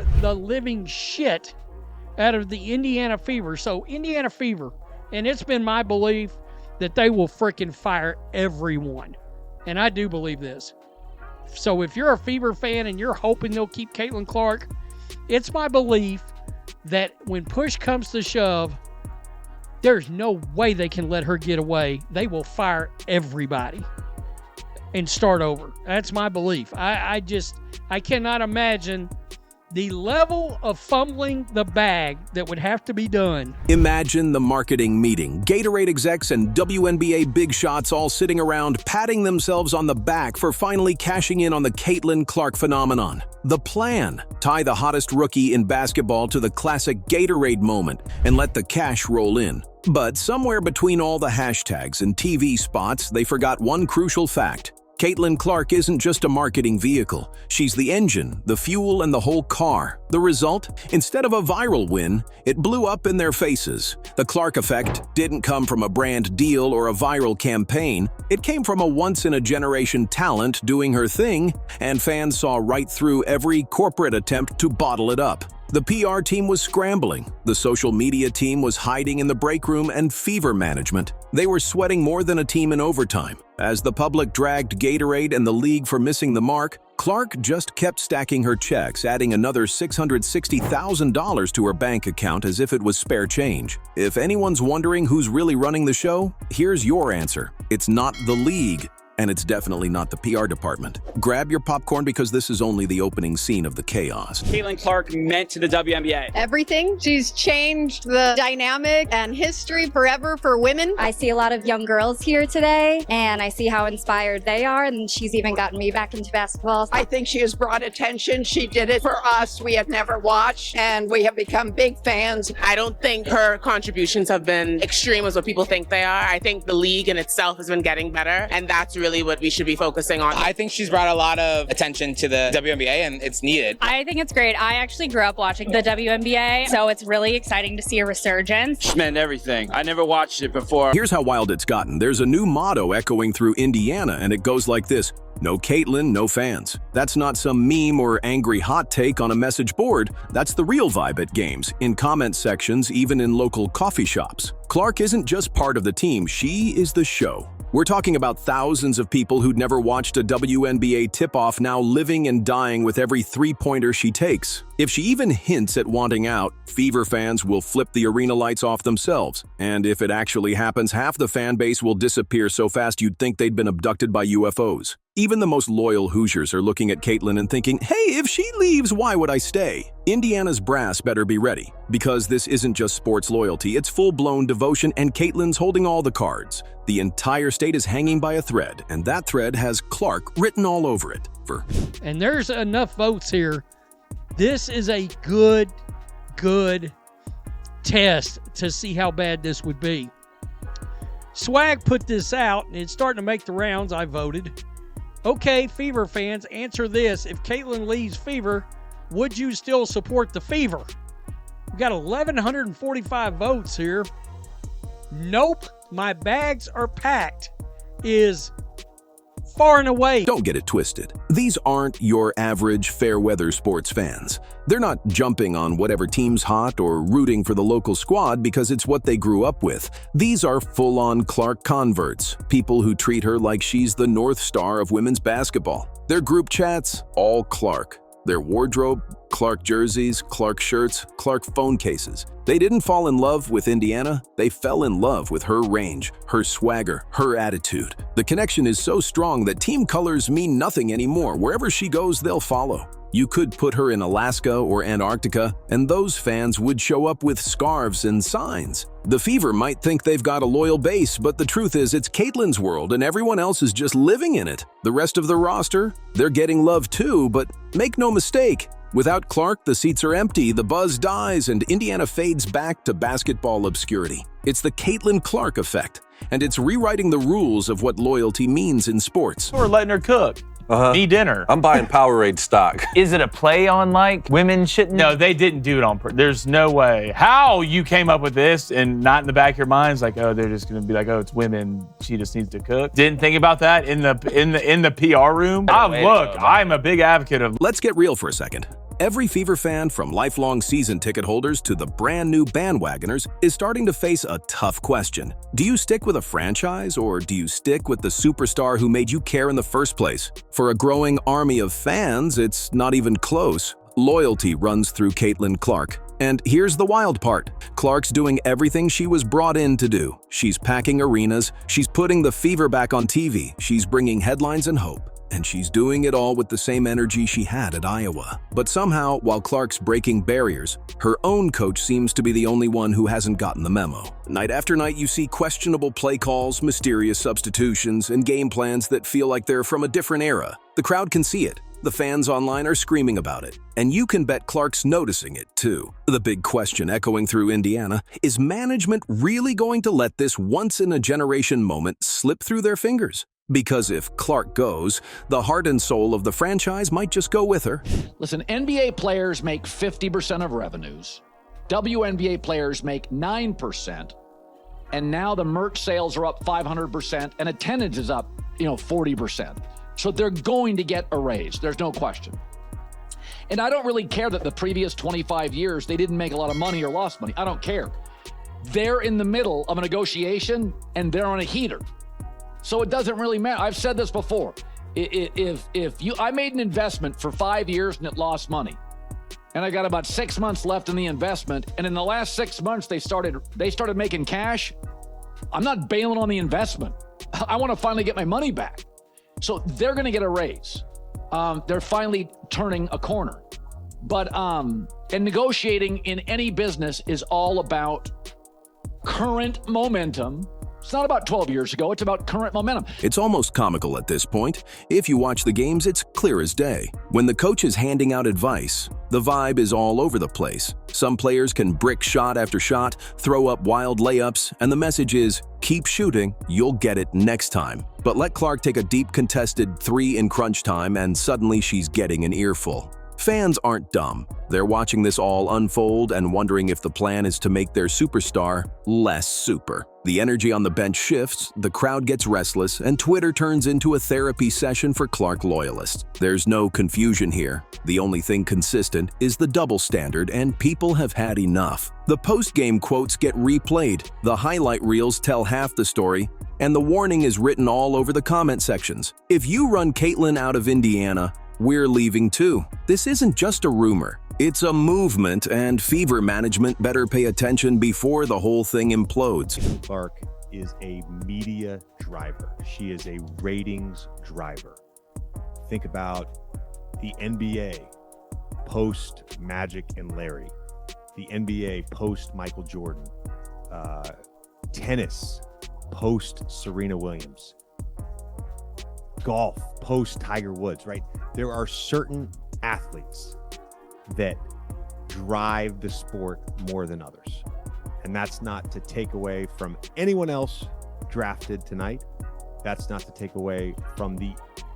fire the living shit out of the Indiana Fever. So Indiana Fever, and it's been my belief that they will freaking fire everyone. And I do believe this. So if you're a Fever fan and you're hoping they'll keep Caitlin Clark, it's my belief that when push comes to shove, there's no way they can let her get away. They will fire everybody and start over. That's my belief. I cannot imagine the level of fumbling the bag that would have to be done. Imagine the marketing meeting. Gatorade execs and WNBA big shots all sitting around patting themselves on the back for finally cashing in on the Caitlin Clark phenomenon. The plan: tie the hottest rookie in basketball to the classic Gatorade moment and let the cash roll in. But somewhere between all the hashtags and TV spots, they forgot one crucial fact. Caitlin Clark isn't just a marketing vehicle. She's the engine, the fuel, and the whole car. The result? Instead of a viral win, it blew up in their faces. The Clark effect didn't come from a brand deal or a viral campaign. It came from a once-in-a-generation talent doing her thing, and fans saw right through every corporate attempt to bottle it up. The PR team was scrambling, the social media team was hiding in the break room, and Fever management, they were sweating more than a team in overtime. As the public dragged Gatorade and the league for missing the mark, Clark just kept stacking her checks, adding another $660,000 to her bank account as if it was spare change. If anyone's wondering who's really running the show, here's your answer. It's not the league. And it's definitely not the PR department. Grab your popcorn because this is only the opening scene of the chaos. Caitlin Clark meant to the WNBA. Everything. She's changed the dynamic and history forever for women. I see a lot of young girls here today, and I see how inspired they are, and she's even gotten me back into basketball. I think she has brought attention. She did it for us. We had never watched, and we have become big fans. I don't think her contributions have been extreme as what people think they are. I think the league in itself has been getting better, and that's really what we should be focusing on. I think she's brought a lot of attention to the WNBA, and it's needed. I think it's great. I actually grew up watching the WNBA, so it's really exciting to see a resurgence. She meant everything. I never watched it before. Here's how wild it's gotten. There's a new motto echoing through Indiana, and it goes like this: no Caitlin, no fans. That's not some meme or angry hot take on a message board. That's the real vibe at games, in comment sections, even in local coffee shops. Clark isn't just part of the team, she is the show. We're talking about thousands of people who'd never watched a WNBA tip-off now living and dying with every three-pointer she takes. If she even hints at wanting out, Fever fans will flip the arena lights off themselves. And if it actually happens, half the fan base will disappear so fast you'd think they'd been abducted by UFOs. Even the most loyal Hoosiers are looking at Caitlin and thinking, hey, if she leaves, why would I stay? Indiana's brass better be ready, because this isn't just sports loyalty, it's full-blown devotion, and Caitlin's holding all the cards. The entire state is hanging by a thread, and that thread has Clark written all over it. And there's enough votes here. This is a good test to see how bad this would be. Swag put this out, and it's starting to make the rounds. I voted. Okay, Fever fans, answer this. If Caitlin leaves Fever, would you still support the Fever? We got 1,145 votes here. Nope, my bags are packed is far and away. Don't get it twisted. These aren't your average fair-weather sports fans. They're not jumping on whatever team's hot or rooting for the local squad because it's what they grew up with. These are full-on Clark converts, people who treat her like she's the North Star of women's basketball. Their group chats, all Clark. Their wardrobe, Clark jerseys, Clark shirts, Clark phone cases. They didn't fall in love with Indiana, they fell in love with her range, her swagger, her attitude. The connection is so strong that team colors mean nothing anymore. Wherever she goes, they'll follow. You could put her in Alaska or Antarctica, and those fans would show up with scarves and signs. The Fever might think they've got a loyal base, but the truth is it's Caitlin's world and everyone else is just living in it. The rest of the roster, they're getting love too, but make no mistake, without Clark, the seats are empty, the buzz dies, and Indiana fades back to basketball obscurity. It's the Caitlin Clark effect, and it's rewriting the rules of what loyalty means in sports. We're letting her cook. Me dinner. I'm buying Powerade stock. Is it a play on, like, women shouldn't? No, they didn't do it on purpose. There's no way. How you came up with this and not in the back of your minds, like, oh, they're just gonna be like, oh, it's women. She just needs to cook. Didn't think about that in the PR room. I'm a big advocate of. Let's get real for a second. Every Fever fan, from lifelong season ticket holders to the brand new bandwagoners, is starting to face a tough question. Do you stick with a franchise, or do you stick with the superstar who made you care in the first place? For a growing army of fans, it's not even close. Loyalty runs through Caitlin Clark. And here's the wild part. Clark's doing everything she was brought in to do. She's packing arenas, she's putting the Fever back on TV, she's bringing headlines and hope. And she's doing it all with the same energy she had at Iowa. But somehow, while Clark's breaking barriers, her own coach seems to be the only one who hasn't gotten the memo. Night after night, you see questionable play calls, mysterious substitutions, and game plans that feel like they're from a different era. The crowd can see it. The fans online are screaming about it. And you can bet Clark's noticing it, too. The big question echoing through Indiana, is management really going to let this once-in-a-generation moment slip through their fingers? Because if Clark goes, the heart and soul of the franchise might just go with her. Listen, NBA players make 50% of revenues. WNBA players make 9%. And now the merch sales are up 500% and attendance is up, 40%. So they're going to get a raise. There's no question. And I don't really care that the previous 25 years they didn't make a lot of money or lost money. I don't care. They're in the middle of a negotiation and they're on a heater. So it doesn't really matter. I've said this before. I made an investment for 5 years and it lost money, and I got about 6 months left in the investment, and in the last 6 months they started making cash. I'm not bailing on the investment. I want to finally get my money back. So they're going to get a raise. They're finally turning a corner. But and negotiating in any business is all about current momentum. It's not about 12 years ago, it's about current momentum. It's almost comical at this point. If you watch the games, it's clear as day. When the coach is handing out advice, the vibe is all over the place. Some players can brick shot after shot, throw up wild layups, and the message is, keep shooting, you'll get it next time. But let Clark take a deep contested three in crunch time, and suddenly she's getting an earful. Fans aren't dumb. They're watching this all unfold and wondering if the plan is to make their superstar less super. The energy on the bench shifts, the crowd gets restless, and Twitter turns into a therapy session for Clark loyalists. There's no confusion here. The only thing consistent is the double standard, and people have had enough. The post-game quotes get replayed, the highlight reels tell half the story, and the warning is written all over the comment sections. If you run Caitlin out of Indiana, we're leaving too. This isn't just a rumor. It's a movement, and Fever management better pay attention before the whole thing implodes. Clark is a media driver. She is a ratings driver. Think about the NBA post Magic and Larry, the NBA post Michael Jordan, tennis post Serena Williams, golf post Tiger Woods, right? There are certain athletes that drive the sport more than others. And that's not to take away from anyone else drafted tonight. That's not to take away from the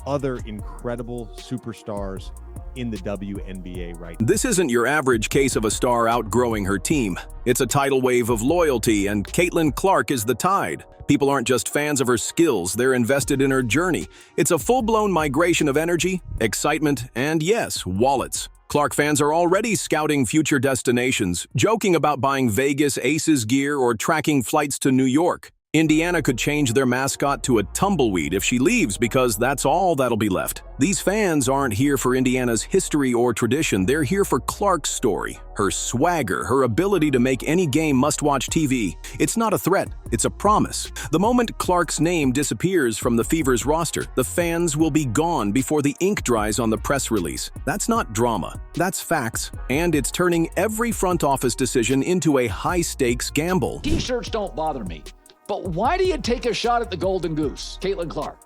other incredible superstars in the WNBA right now. This isn't your average case of a star outgrowing her team. It's a tidal wave of loyalty, and Caitlin Clark is the tide. People aren't just fans of her skills, they're invested in her journey. It's a full-blown migration of energy, excitement, and yes, wallets. Clark fans are already scouting future destinations, joking about buying Vegas Aces gear or tracking flights to New York. Indiana could change their mascot to a tumbleweed if she leaves, because that's all that'll be left. These fans aren't here for Indiana's history or tradition, they're here for Clark's story, her swagger, her ability to make any game must-watch TV. It's not a threat, it's a promise. The moment Clark's name disappears from the Fever's roster, the fans will be gone before the ink dries on the press release. That's not drama, that's facts, and it's turning every front office decision into a high-stakes gamble. T-shirts don't bother me. But why do you take a shot at the Golden Goose, Caitlin Clark?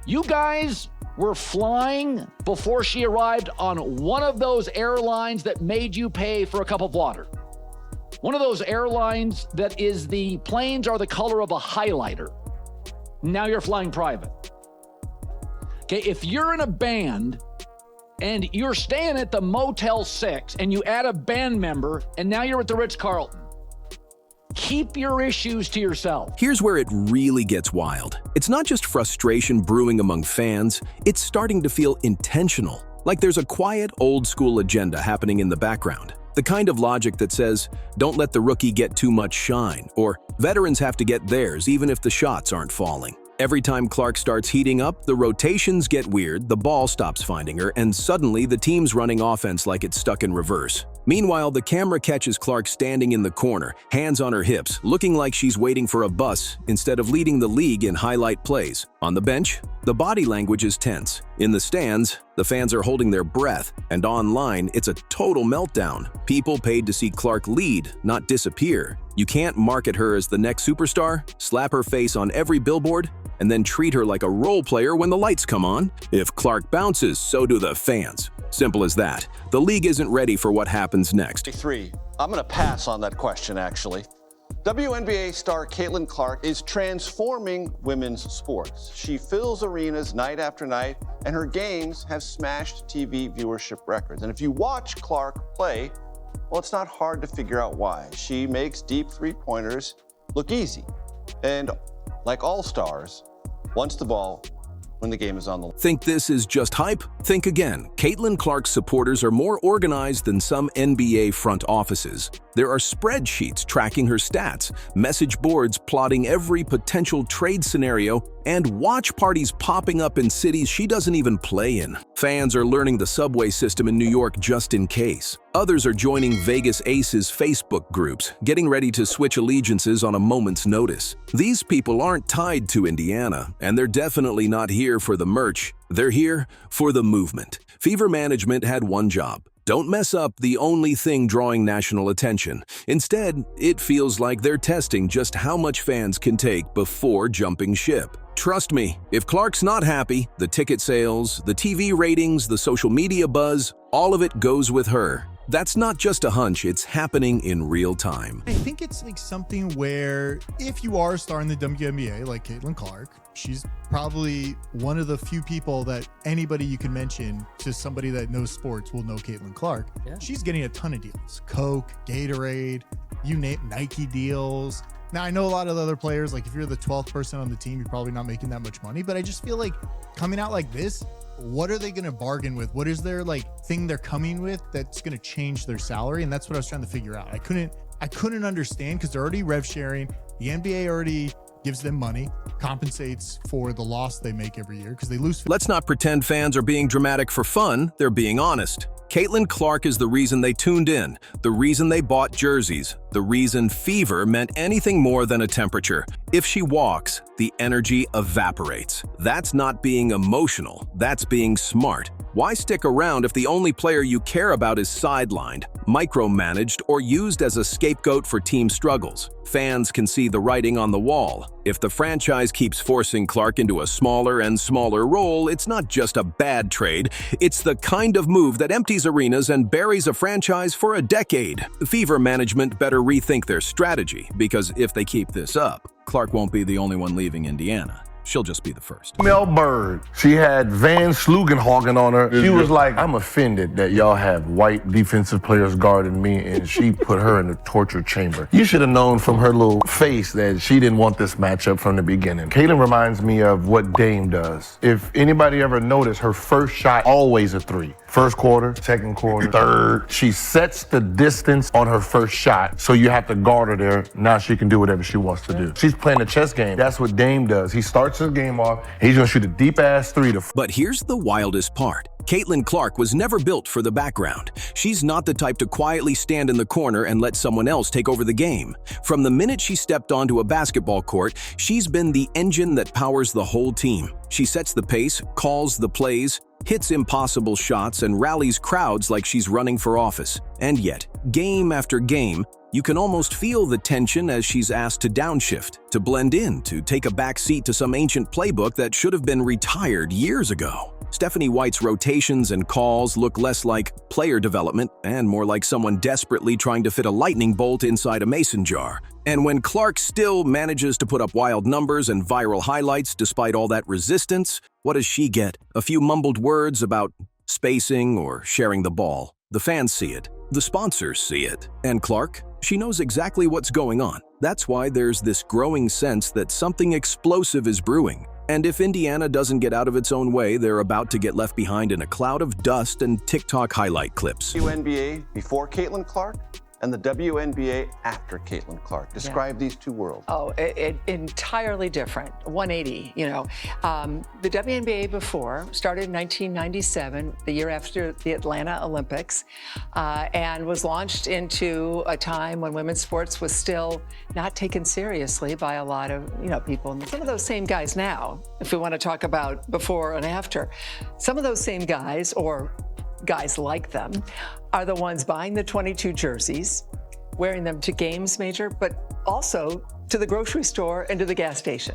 You guys were flying before she arrived on one of those airlines that made you pay for a cup of water. One of those airlines that is the planes are the color of a highlighter. Now you're flying private. Okay, if you're in a band and you're staying at the Motel 6 and you add a band member and now you're at the Ritz-Carlton, keep your issues to yourself. Here's where it really gets wild. It's not just frustration brewing among fans, it's starting to feel intentional. Like there's a quiet, old-school agenda happening in the background. The kind of logic that says, don't let the rookie get too much shine, or veterans have to get theirs even if the shots aren't falling. Every time Clark starts heating up, the rotations get weird, the ball stops finding her, and suddenly the team's running offense like it's stuck in reverse. Meanwhile, the camera catches Clark standing in the corner, hands on her hips, looking like she's waiting for a bus instead of leading the league in highlight plays. On the bench, the body language is tense. In the stands, the fans are holding their breath, and online, it's a total meltdown. People paid to see Clark lead, not disappear. You can't market her as the next superstar, slap her face on every billboard, and then treat her like a role player when the lights come on. If Clark bounces, so do the fans. Simple as that. The league isn't ready for what happens next. I'm going to pass on that question, actually. WNBA star Caitlin Clark is transforming women's sports. She fills arenas night after night, and her games have smashed TV viewership records. And if you watch Clark play, well, it's not hard to figure out why. She makes deep three-pointers look easy. And like all stars, wants the ball when the game is on the line. Think this is just hype? Think again. Caitlin Clark's supporters are more organized than some NBA front offices. There are spreadsheets tracking her stats, message boards plotting every potential trade scenario, and watch parties popping up in cities she doesn't even play in. Fans are learning the subway system in New York just in case. Others are joining Vegas Aces Facebook groups, getting ready to switch allegiances on a moment's notice. These people aren't tied to Indiana, and they're definitely not here for the merch. They're here for the movement. Fever Management had one job. Don't mess up the only thing drawing national attention. Instead, it feels like they're testing just how much fans can take before jumping ship. Trust me, if Clark's not happy, the ticket sales, the TV ratings, the social media buzz, all of it goes with her. That's not just a hunch, it's happening in real time. I think it's like something where if you are a star in the WNBA, like Caitlin Clark, she's probably one of the few people that anybody you can mention to somebody that knows sports will know Caitlin Clark. Yeah. She's getting a ton of deals. Coke, Gatorade, you name Nike deals. Now, I know a lot of the other players, like if you're the 12th person on the team, you're probably not making that much money, but I just feel like coming out like this, what are they going to bargain with? What is their like thing they're coming with that's going to change their salary? And that's what I was trying to figure out. I couldn't understand because they're already rev sharing. The NBA already gives them money, compensates for the loss they make every year because they lose. Let's not pretend fans are being dramatic for fun. They're being honest. Caitlin Clark is the reason they tuned in, the reason they bought jerseys, the reason fever meant anything more than a temperature. If she walks, the energy evaporates. That's not being emotional, that's being smart. Why stick around if the only player you care about is sidelined, micromanaged, or used as a scapegoat for team struggles? Fans can see the writing on the wall. If the franchise keeps forcing Clark into a smaller and smaller role, it's not just a bad trade, it's the kind of move that empties arenas and buries a franchise for a decade. Fever Management better rethink their strategy, because if they keep this up, Clark won't be the only one leaving Indiana. She'll just be the first. Mel Bird, she had Van Slugenhagen on her. She was like, I'm offended that y'all have white defensive players guarding me, and she put her in the torture chamber. You should have known from her little face that she didn't want this matchup from the beginning. Caitlin reminds me of what Dame does. If anybody ever noticed, her first shot always a three. First quarter, second quarter, third. She sets the distance on her first shot, so you have to guard her there. Now she can do whatever she wants to do. She's playing a chess game. That's what Dame does. He starts his game off, he's gonna shoot a deep-ass three to... But here's the wildest part. Caitlin Clark was never built for the background. She's not the type to quietly stand in the corner and let someone else take over the game. From the minute she stepped onto a basketball court, she's been the engine that powers the whole team. She sets the pace, calls the plays, hits impossible shots, and rallies crowds like she's running for office. And yet, game after game, you can almost feel the tension as she's asked to downshift, to blend in, to take a back seat to some ancient playbook that should have been retired years ago. Stephanie White's rotations and calls look less like player development and more like someone desperately trying to fit a lightning bolt inside a mason jar. And when Clark still manages to put up wild numbers and viral highlights despite all that resistance, what does she get? A few mumbled words about spacing or sharing the ball. The fans see it. The sponsors see it. And Clark? She knows exactly what's going on. That's why there's this growing sense that something explosive is brewing. And if Indiana doesn't get out of its own way, they're about to get left behind in a cloud of dust and TikTok highlight clips. WNBA before Caitlin Clark and the WNBA after Caitlin Clark. Describe these two worlds. Oh, it entirely different. 180, you know. The WNBA before started in 1997, the year after the Atlanta Olympics, and was launched into a time when women's sports was still not taken seriously by a lot of, people. And some of those same guys now, if we want to talk about before and after, some of those same guys, or guys like them, are the ones buying the 22 jerseys, wearing them to games, Major, but also to the grocery store and to the gas station.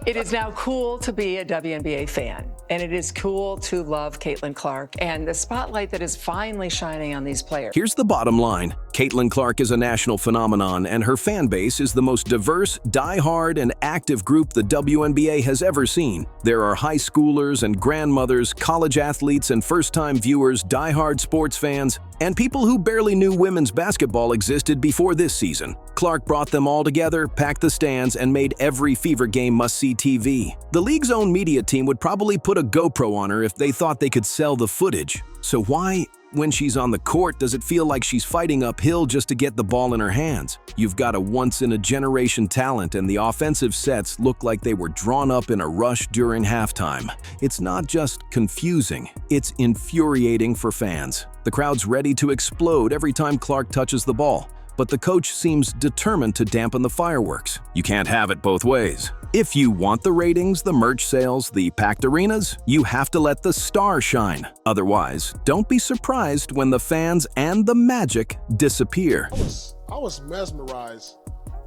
It is now cool to be a WNBA fan, and it is cool to love Caitlin Clark and the spotlight that is finally shining on these players. Here's the bottom line. Caitlin Clark is a national phenomenon, and her fan base is the most diverse, die-hard, and active group the WNBA has ever seen. There are high schoolers and grandmothers, college athletes and first-time viewers, die-hard sports fans, and people who barely knew women's basketball existed before this season. Clark brought them all together, packed the stands, and made every Fever game must-see TV. The league's own media team would probably put a GoPro on her if they thought they could sell the footage. So why, when she's on the court, does it feel like she's fighting uphill just to get the ball in her hands? You've got a once-in-a-generation talent, and the offensive sets look like they were drawn up in a rush during halftime. It's not just confusing, it's infuriating for fans. The crowd's ready to explode every time Clark touches the ball, but the coach seems determined to dampen the fireworks. You can't have it both ways. If you want the ratings, the merch sales, the packed arenas, you have to let the star shine. Otherwise, don't be surprised when the fans and the magic disappear. I was mesmerized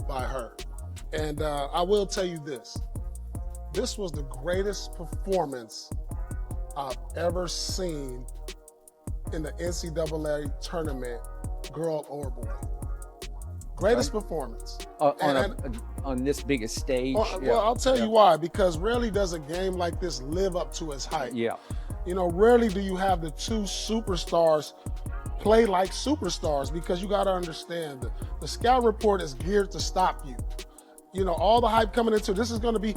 by her. And I will tell you this. This was the greatest performance I've ever seen in the NCAA tournament, girl or boy. Greatest performance. On this biggest stage? Well, I'll tell you why, because rarely does a game like this live up to its hype. Yeah. Rarely do you have the two superstars play like superstars, because you got to understand the scout report is geared to stop you. All the hype coming into this is going to be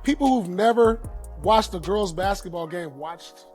people who've never watched a girls' basketball game watched.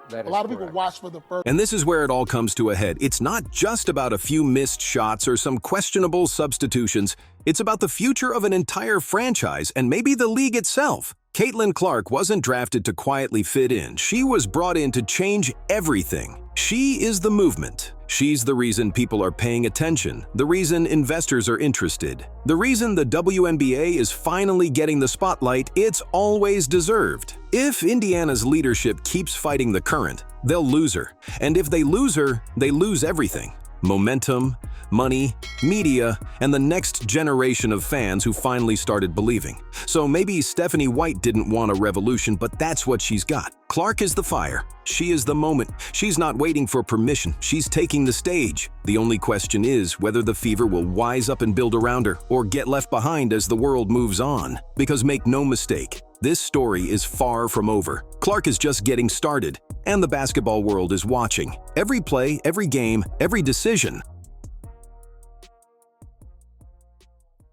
A lot of people watch for the first. And this is where it all comes to a head. It's not just about a few missed shots or some questionable substitutions. It's about the future of an entire franchise and maybe the league itself. Caitlin Clark wasn't drafted to quietly fit in. She was brought in to change everything. She is the movement. She's the reason people are paying attention, the reason investors are interested, the reason the WNBA is finally getting the spotlight it's always deserved. If Indiana's leadership keeps fighting the current, they'll lose her. And if they lose her, they lose everything. Momentum, money, media, and the next generation of fans who finally started believing. So maybe Stephanie White didn't want a revolution, but that's what she's got. Clark is the fire. She is the moment. She's not waiting for permission. She's taking the stage. The only question is whether the Fever will wise up and build around her or get left behind as the world moves on. Because make no mistake, this story is far from over. Clark is just getting started, and the basketball world is watching. Every play, every game, every decision.